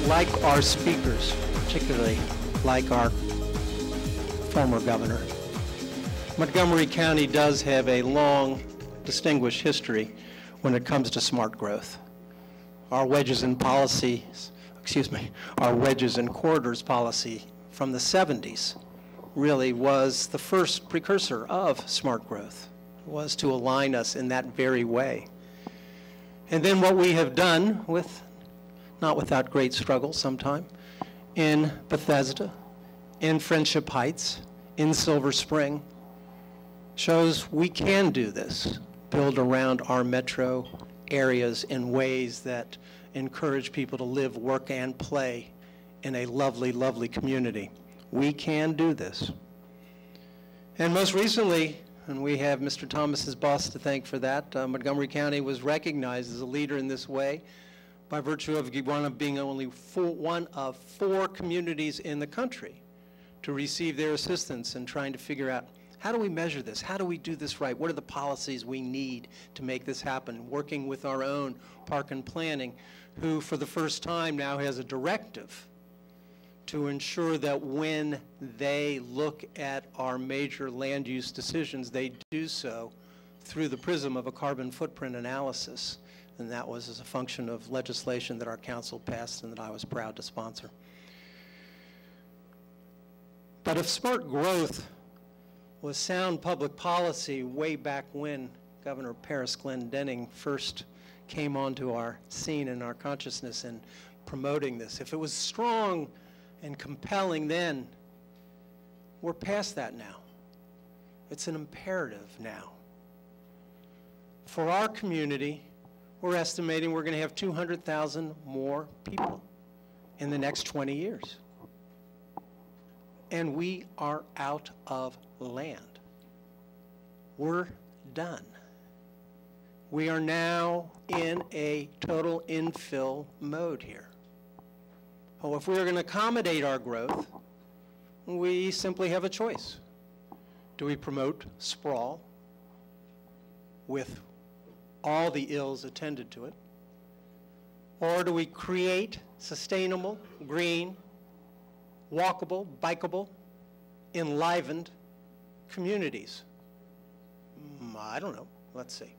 like our speakers, particularly like our former governor, Montgomery County does have a long, distinguished history when it comes to smart growth. Our wedges and policies, our wedges and corridors policy from the 70s really was the first precursor of smart growth. It was to align us in that very way. And then what we have done with, not without great struggle sometime, in Bethesda, in Friendship Heights, in Silver Spring, shows we can do this, build around our metro areas in ways that encourage people to live, work, and play in a lovely, lovely community. We can do this. And most recently, and we have Mr. Thomas's boss to thank for that, Montgomery County was recognized as a leader in this way by virtue of being only one of 4 communities in the country to receive their assistance in trying to figure out, how do we measure this? How do we do this right? What are the policies we need to make this happen? Working with our own park and planning, who for the first time now has a directive to ensure that when they look at our major land use decisions, they do so through the prism of a carbon footprint analysis. And that was as a function of legislation that our council passed and that I was proud to sponsor. But if smart growth was sound public policy way back when Governor Paris Glendening first came onto our scene and our consciousness in promoting this, if it was strong and compelling then, we're past that now. It's an imperative now. For our community, we're estimating we're going to have 200,000 more people in the next 20 years. And we are out of land. We're done. We are now in a total infill mode here. Oh, if we are going to accommodate our growth, we simply have a choice. Do we promote sprawl with all the ills attended to it? Or do we create sustainable, green, walkable, bikeable, enlivened communities? I don't know. Let's see.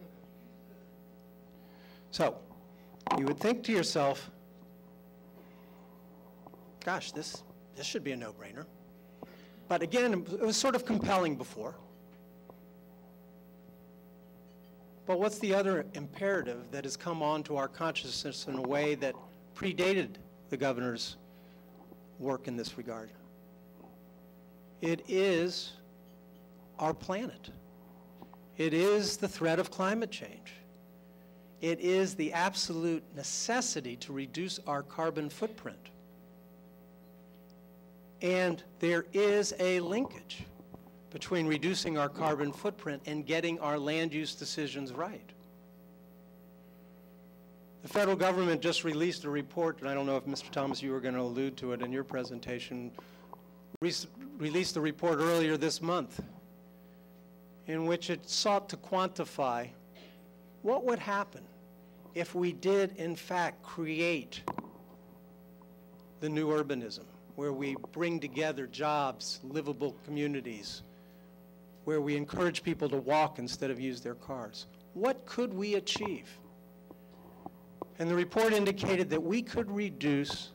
So, you would think to yourself, gosh, this should be a no-brainer. But again, it was sort of compelling before. But what's the other imperative that has come onto our consciousness in a way that predated the governor's work in this regard? It is our planet. It is the threat of climate change. It is the absolute necessity to reduce our carbon footprint. And there is a linkage between reducing our carbon footprint and getting our land use decisions right. The federal government just released a report, and I don't know if Mr. Thomas, you were going to allude to it in your presentation, released a report earlier this month in which it sought to quantify what would happen if we did, in fact, create the new urbanism, where we bring together jobs, livable communities, where we encourage people to walk instead of use their cars. What could we achieve? And the report indicated that we could reduce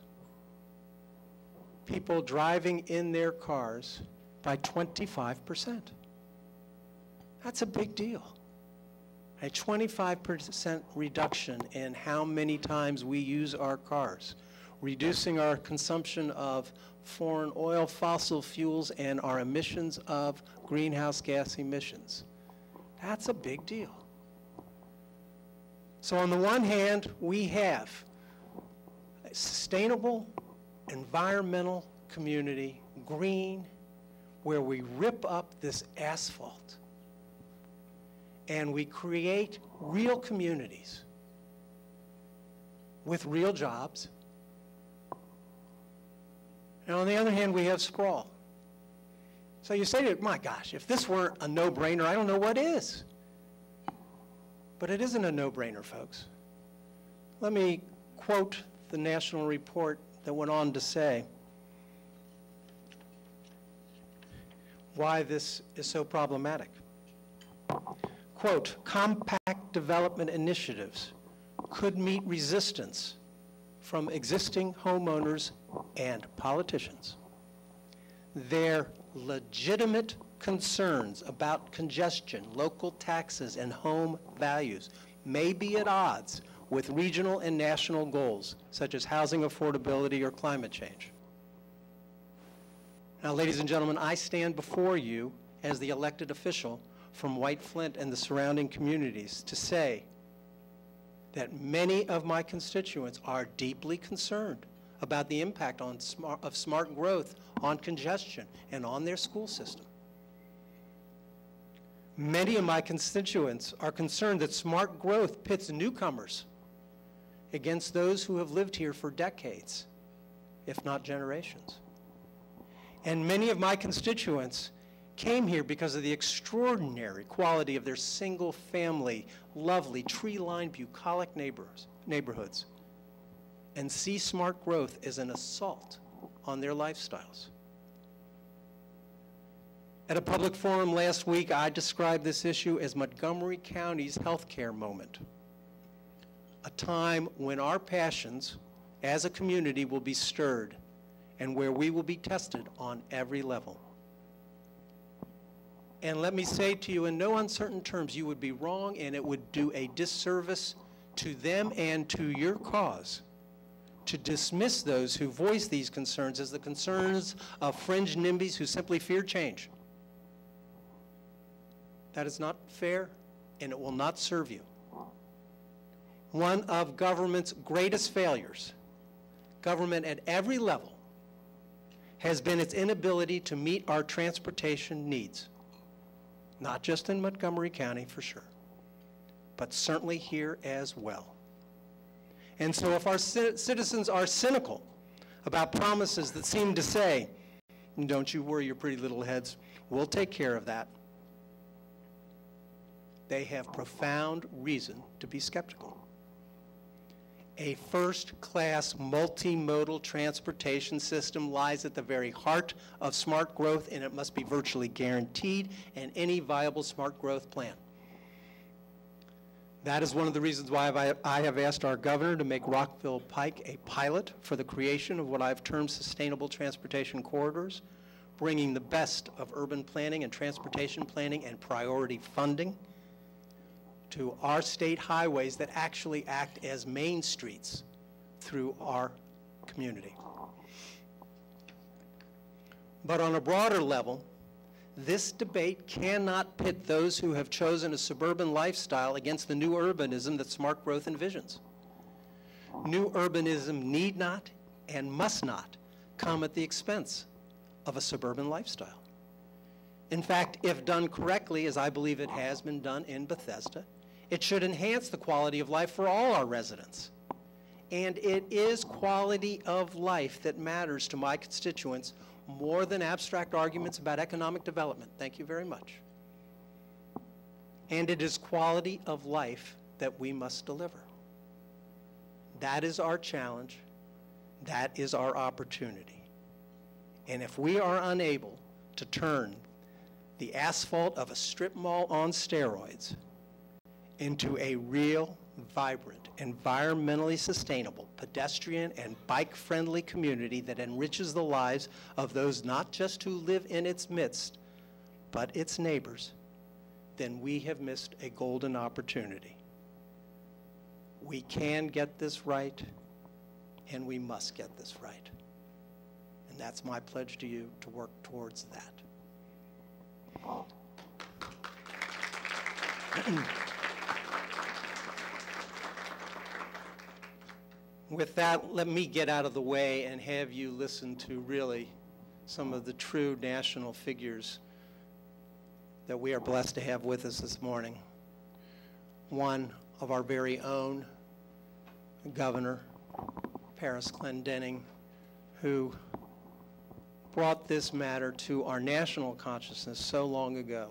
people driving in their cars by 25%. That's a big deal. A 25% reduction in how many times we use our cars, reducing our consumption of foreign oil, fossil fuels, and our emissions of greenhouse gas emissions. That's a big deal. So on the one hand, we have a sustainable, environmental community, green, where we rip up this asphalt and we create real communities with real jobs. And on the other hand, we have sprawl. So you say to it, my gosh, if this weren't a no-brainer, I don't know what is. But it isn't a no-brainer, folks. Let me quote the national report that went on to say why this is so problematic. Quote, compact development initiatives could meet resistance from existing homeowners and politicians. Their legitimate concerns about congestion, local taxes, and home values may be at odds with regional and national goals, such as housing affordability or climate change. Now, ladies and gentlemen, I stand before you as the elected official from White Flint and the surrounding communities to say that many of my constituents are deeply concerned about the impact of smart growth on congestion and on their school system. Many of my constituents are concerned that smart growth pits newcomers against those who have lived here for decades, if not generations. And many of my constituents came here because of the extraordinary quality of their single-family, lovely, tree-lined, bucolic neighborhoods, and see smart growth as an assault on their lifestyles. At a public forum last week, I described this issue as Montgomery County's healthcare moment, a time when our passions as a community will be stirred and where we will be tested on every level. And let me say to you in no uncertain terms, you would be wrong, and it would do a disservice to them and to your cause to dismiss those who voice these concerns as the concerns of fringe NIMBYs who simply fear change. That is not fair, and it will not serve you. One of government's greatest failures, government at every level, has been its inability to meet our transportation needs. Not just in Montgomery County, for sure, but certainly here as well. And so if our citizens are cynical about promises that seem to say, don't you worry your pretty little heads, we'll take care of that, they have profound reason to be skeptical. A first-class multimodal transportation system lies at the very heart of smart growth, and it must be virtually guaranteed in any viable smart growth plan. That is one of the reasons why I have asked our governor to make Rockville Pike a pilot for the creation of what I've termed sustainable transportation corridors, bringing the best of urban planning and transportation planning and priority funding to our state highways that actually act as main streets through our community. But on a broader level, this debate cannot pit those who have chosen a suburban lifestyle against the new urbanism that smart growth envisions. New urbanism need not and must not come at the expense of a suburban lifestyle. In fact, if done correctly, as I believe it has been done in Bethesda, it should enhance the quality of life for all our residents. And it is quality of life that matters to my constituents more than abstract arguments about economic development. Thank you very much. And it is quality of life that we must deliver. That is our challenge. That is our opportunity. And if we are unable to turn the asphalt of a strip mall on steroids into a real, vibrant, environmentally sustainable, pedestrian and bike-friendly community that enriches the lives of those not just who live in its midst, but its neighbors, then we have missed a golden opportunity. We can get this right, and we must get this right. And that's my pledge to you, to work towards that. With that, let me get out of the way and have you listen to really some of the true national figures that we are blessed to have with us this morning. One of our very own governor, Paris Clendening, who brought this matter to our national consciousness so long ago.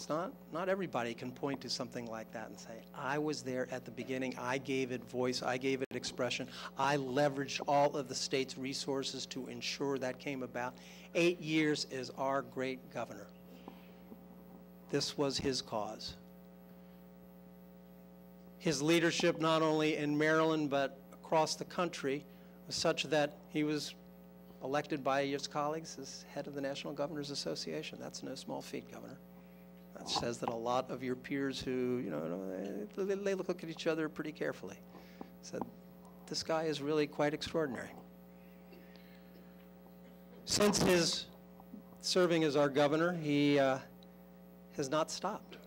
Not everybody can point to something like that and say, I was there at the beginning, I gave it voice, I gave it expression, I leveraged all of the state's resources to ensure that came about. 8 years is our great governor. This was his cause. His leadership, not only in Maryland but across the country, was such that he was elected by his colleagues as head of the National Governors Association. That's no small feat, Governor. That says that a lot of your peers who, they look at each other pretty carefully. Said, this guy is really quite extraordinary. Since his serving as our governor, he has not stopped.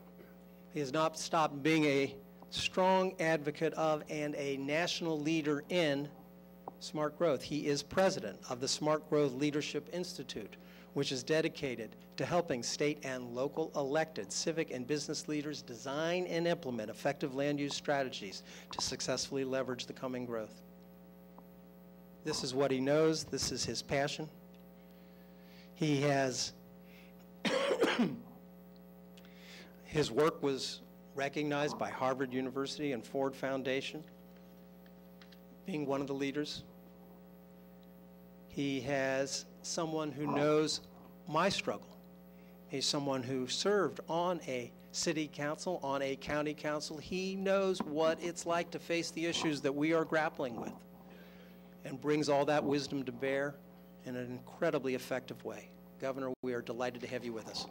He has not stopped being a strong advocate of and a national leader in smart growth. He is president of the Smart Growth Leadership Institute, which is dedicated to helping state and local elected civic and business leaders design and implement effective land use strategies to successfully leverage the coming growth. This is what he knows. This is his passion. He has his work was recognized by Harvard University and Ford Foundation, being one of the leaders. He has someone who knows my struggle. He's someone who served on a city council, on a county council. He knows what it's like to face the issues that we are grappling with and brings all that wisdom to bear in an incredibly effective way. Governor, we are delighted to have you with us.